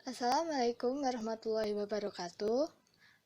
Assalamualaikum warahmatullahi wabarakatuh.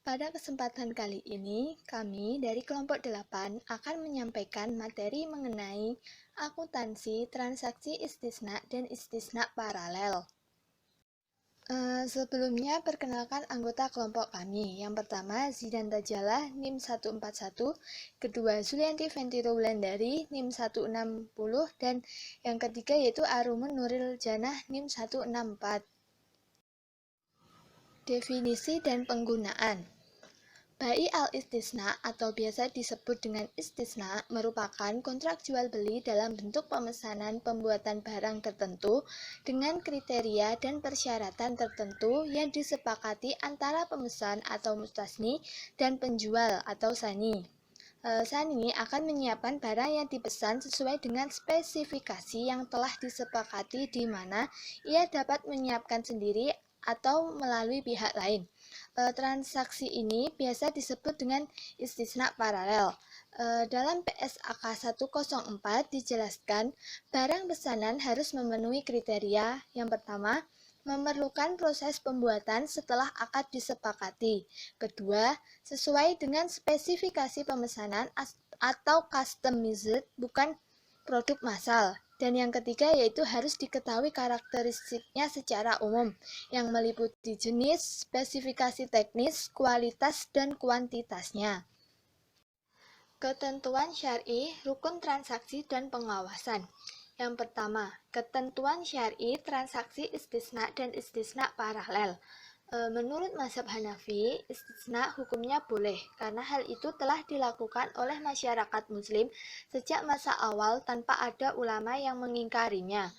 Pada kesempatan kali ini, kami dari kelompok 8 akan menyampaikan materi mengenai akuntansi, transaksi istisna, dan istisna paralel. Sebelumnya, perkenalkan anggota kelompok kami. Yang pertama, Zidan Tajalah, NIM 141, kedua, Zulianti Ventiro Wulandari, NIM 160, dan yang ketiga yaitu Arumun Nuril Janah, NIM 164. Definisi dan penggunaan. Bai al-istisna atau biasa disebut dengan istisna merupakan kontrak jual beli dalam bentuk pemesanan pembuatan barang tertentu dengan kriteria dan persyaratan tertentu yang disepakati antara pemesan atau mustasni dan penjual atau sani. Sani akan menyiapkan barang yang dipesan sesuai dengan spesifikasi yang telah disepakati di mana ia dapat menyiapkan sendiri atau melalui pihak lain. Transaksi ini biasa disebut dengan istisna paralel. Dalam PSAK 104 dijelaskan barang pesanan harus memenuhi kriteria. Yang pertama, memerlukan proses pembuatan setelah akad disepakati. Kedua, sesuai dengan spesifikasi pemesanan atau customized, bukan produk massal. Dan yang ketiga yaitu harus diketahui karakteristiknya secara umum, yang meliputi jenis, spesifikasi teknis, kualitas, dan kuantitasnya. Ketentuan syar'i, rukun transaksi, dan pengawasan. Yang pertama, ketentuan syar'i transaksi istisna dan istisna paralel. Menurut mazhab Hanafi, istisna hukumnya boleh karena hal itu telah dilakukan oleh masyarakat muslim sejak masa awal tanpa ada ulama yang mengingkarinya.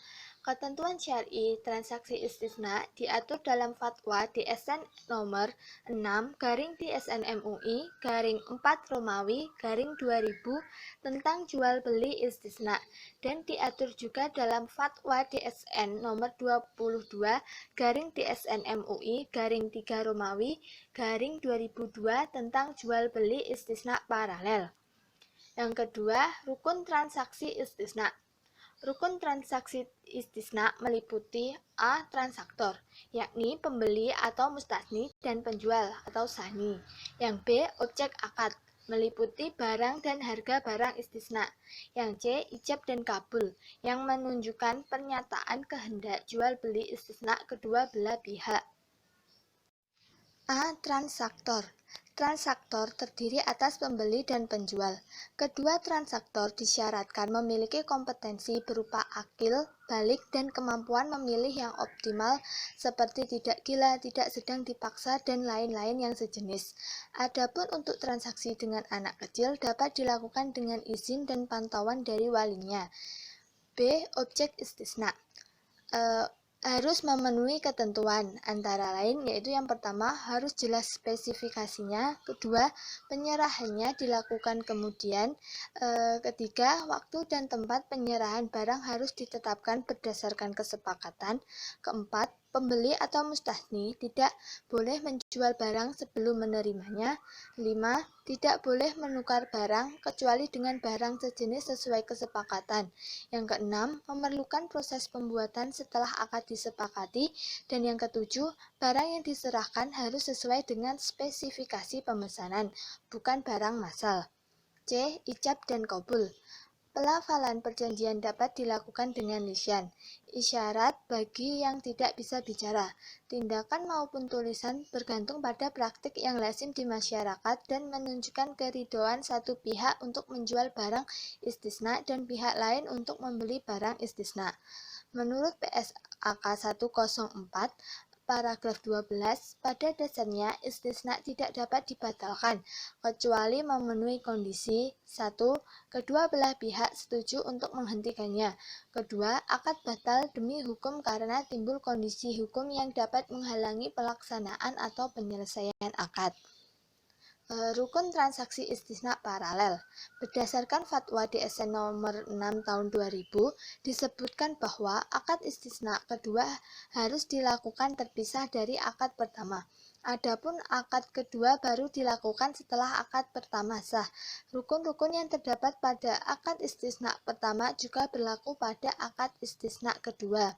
Ketentuan syar'i transaksi istisna diatur dalam fatwa DSN nomor 6/DSN MUI/4 Romawi/2000 tentang jual beli istisna, dan diatur juga dalam fatwa DSN nomor 22/DSN MUI/3 Romawi/2002 tentang jual beli istisna paralel. Yang kedua, rukun transaksi istisna. Rukun transaksi istisna meliputi A. Transaktor, yakni pembeli atau mustasni, dan penjual atau sani. Yang B. Objek akad, meliputi barang dan harga barang istisna. Yang C. Ijab dan kabul, yang menunjukkan pernyataan kehendak jual beli istisna kedua belah pihak. A. Transaktor. Transaktor terdiri atas pembeli dan penjual. Kedua transaktor disyaratkan memiliki kompetensi berupa akil, balik, dan kemampuan memilih yang optimal seperti tidak gila, tidak sedang dipaksa, dan lain-lain yang sejenis. Adapun untuk transaksi dengan anak kecil dapat dilakukan dengan izin dan pantauan dari walinya. B. Objek istisna. Harus memenuhi ketentuan, antara lain yaitu yang pertama harus jelas spesifikasinya, kedua penyerahannya dilakukan kemudian, ketiga waktu dan tempat penyerahan barang harus ditetapkan berdasarkan kesepakatan, keempat pembeli atau mustasni tidak boleh menjual barang sebelum menerimanya, 5. Tidak boleh menukar barang kecuali dengan barang sejenis sesuai kesepakatan. Yang keenam, memerlukan proses pembuatan setelah akad disepakati, dan yang ketujuh, barang yang diserahkan harus sesuai dengan spesifikasi pemesanan, bukan barang massal. C. Ijab dan qabul. Pelafalan perjanjian dapat dilakukan dengan lisyan, isyarat bagi yang tidak bisa bicara. Tindakan maupun tulisan bergantung pada praktik yang lazim di masyarakat dan menunjukkan keridhoan satu pihak untuk menjual barang istisna dan pihak lain untuk membeli barang istisna. Menurut PSAK 104, paragraf 12, pada dasarnya istisna tidak dapat dibatalkan kecuali memenuhi kondisi: 1. Kedua belah pihak setuju untuk menghentikannya. Kedua, akad batal demi hukum karena timbul kondisi hukum yang dapat menghalangi pelaksanaan atau penyelesaian akad. Rukun transaksi istisna paralel. Berdasarkan fatwa DSN nomor 6 tahun 2000 disebutkan bahwa akad istisna kedua harus dilakukan terpisah dari akad pertama. Adapun akad kedua baru dilakukan setelah akad pertama sah. Rukun-rukun yang terdapat pada akad istisna pertama juga berlaku pada akad istisna kedua.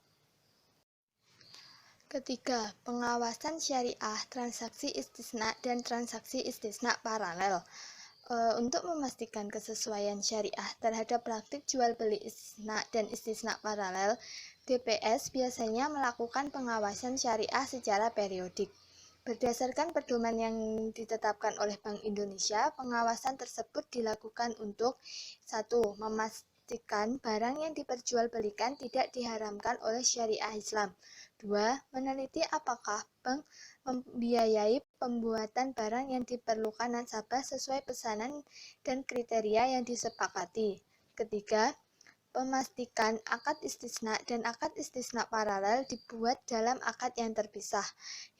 Ketiga, pengawasan syariah, transaksi istisna dan transaksi istisna paralel. Untuk memastikan kesesuaian syariah terhadap praktik jual beli istisna dan istisna paralel, DPS biasanya melakukan pengawasan syariah secara periodik. Berdasarkan pedoman yang ditetapkan oleh Bank Indonesia, pengawasan tersebut dilakukan untuk 1. Memastikan barang yang diperjualbelikan tidak diharamkan oleh syariah Islam. 2. Meneliti apakah bank membiayai pembuatan barang yang diperlukan nasabah sesuai pesanan dan kriteria yang disepakati. Ketiga, memastikan akad istisna dan akad istisna paralel dibuat dalam akad yang terpisah.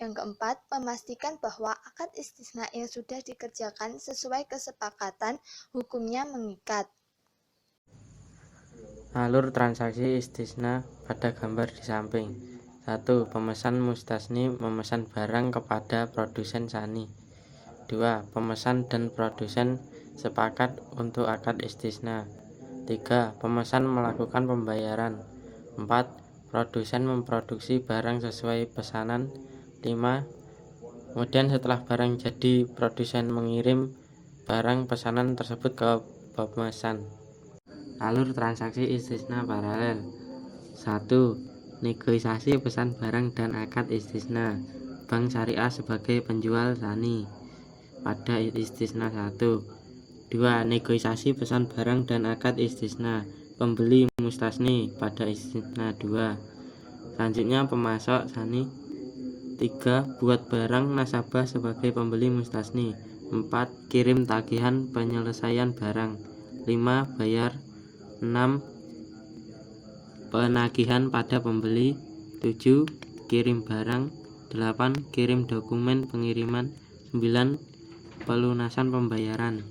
Yang keempat, memastikan bahwa akad istisna yang sudah dikerjakan sesuai kesepakatan hukumnya mengikat. Alur transaksi istisna pada gambar di samping. 1. Pemesan mustasni memesan barang kepada produsen sani. 2. Pemesan dan produsen sepakat untuk akad istisna. 3. Pemesan melakukan pembayaran. 4. Produsen memproduksi barang sesuai pesanan. 5. Kemudian setelah barang jadi, produsen mengirim barang pesanan tersebut ke pemesan. Alur transaksi istisna paralel. 1. Negosiasi pesan barang dan akad istisna. Bank Syariah sebagai penjual sani pada istisna 1. 2. Negosiasi pesan barang dan akad istisna pembeli mustasni pada istisna 2. Selanjutnya pemasok sani. 3. Buat barang nasabah sebagai pembeli mustasni. 4. Kirim tagihan penyelesaian barang. 5. Bayar. 6. Penagihan pada pembeli. 7. Kirim barang. 8. Kirim dokumen pengiriman. 9. Pelunasan pembayaran.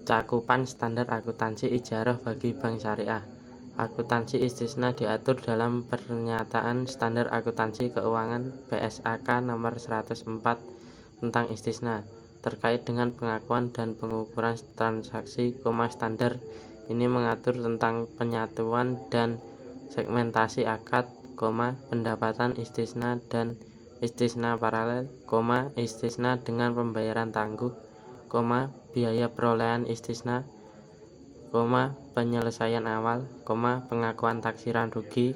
Cakupan standar akuntansi ijarah bagi bank syariah. Akuntansi istisna diatur dalam Pernyataan Standar Akuntansi Keuangan BSAK nomor 104 tentang istisna terkait dengan pengakuan dan pengukuran transaksi, standar ini mengatur tentang penyatuan dan segmentasi akad, pendapatan istisna dan istisna paralel, istisna dengan pembayaran tangguh, biaya perolehan istisna, penyelesaian awal, pengakuan taksiran rugi,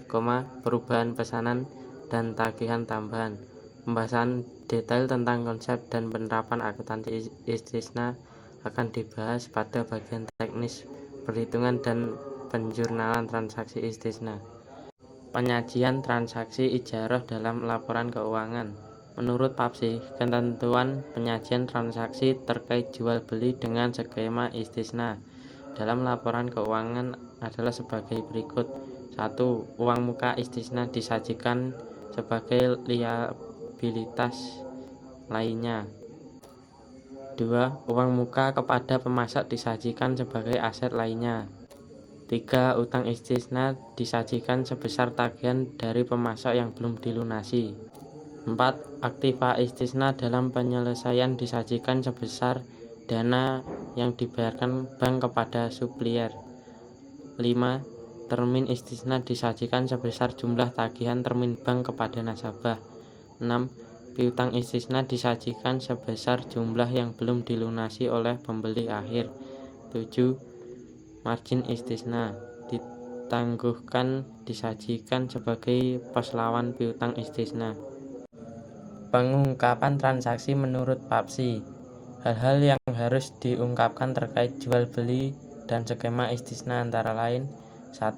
perubahan pesanan dan tagihan tambahan. Pembahasan detail tentang konsep dan penerapan akuntansi istisna akan dibahas pada bagian teknis perhitungan dan penjurnalan transaksi istisna. Penyajian transaksi ijarah dalam laporan keuangan. Menurut PAPSI, ketentuan penyajian transaksi terkait jual beli dengan skema istisna dalam laporan keuangan adalah sebagai berikut. 1. Uang muka istisna disajikan sebagai liabilitas lainnya. 2. Uang muka kepada pemasok disajikan sebagai aset lainnya. 3. Utang istisna disajikan sebesar tagihan dari pemasok yang belum dilunasi. 4. Aktiva istisna dalam penyelesaian disajikan sebesar dana yang dibayarkan bank kepada supplier. 5. Termin istisna disajikan sebesar jumlah tagihan termin bank kepada nasabah. 6. Piutang istisna disajikan sebesar jumlah yang belum dilunasi oleh pembeli akhir. 7. Margin istisna ditangguhkan disajikan sebagai pos lawan piutang istisna. Pengungkapan transaksi menurut PAPSI. Hal-hal yang harus diungkapkan terkait jual beli dan skema istisna antara lain. 1.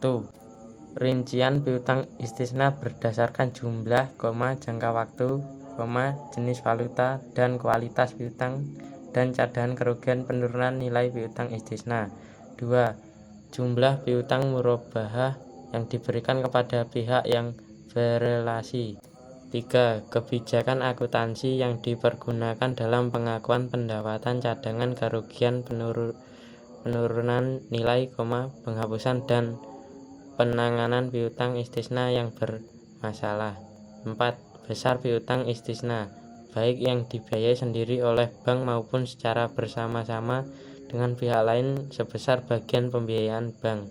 Rincian piutang istisna berdasarkan jumlah, jangka waktu, jenis valuta dan kualitas piutang dan cadangan kerugian penurunan nilai piutang istisna. 2. Jumlah piutang murabahah yang diberikan kepada pihak yang berelasi. 3. Kebijakan akuntansi yang dipergunakan dalam pengakuan pendapatan, cadangan kerugian, penurunan nilai, penghapusan dan penanganan piutang istisna yang bermasalah. 4. Besar piutang istisna, baik yang dibiayai sendiri oleh bank maupun secara bersama-sama dengan pihak lain sebesar bagian pembiayaan bank.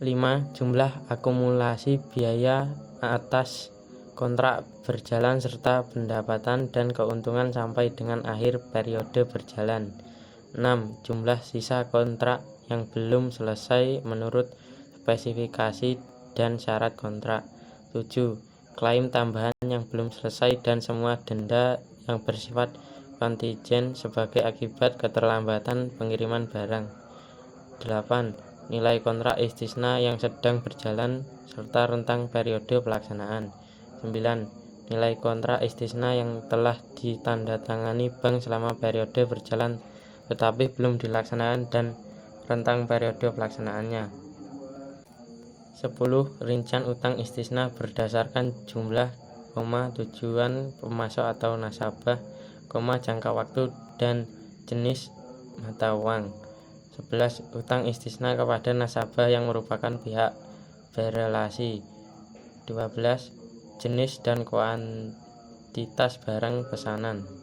5. Jumlah akumulasi biaya atas kontrak berjalan serta pendapatan dan keuntungan sampai dengan akhir periode berjalan. 6. Jumlah sisa kontrak yang belum selesai menurut spesifikasi dan syarat kontrak. 7. Klaim tambahan yang belum selesai dan semua denda yang bersifat kontingen sebagai akibat keterlambatan pengiriman barang. 8. Nilai kontrak istisna yang sedang berjalan serta rentang periode pelaksanaan. 9. Nilai kontrak istisna yang telah ditandatangani bank selama periode berjalan tetapi belum dilaksanakan dan rentang periode pelaksanaannya. 10. Rincian utang istisna berdasarkan jumlah, tujuan pemasok atau nasabah, jangka waktu dan jenis mata uang. 11. Utang istisna kepada nasabah yang merupakan pihak berelasi. 12. Jenis dan kuantitas barang pesanan.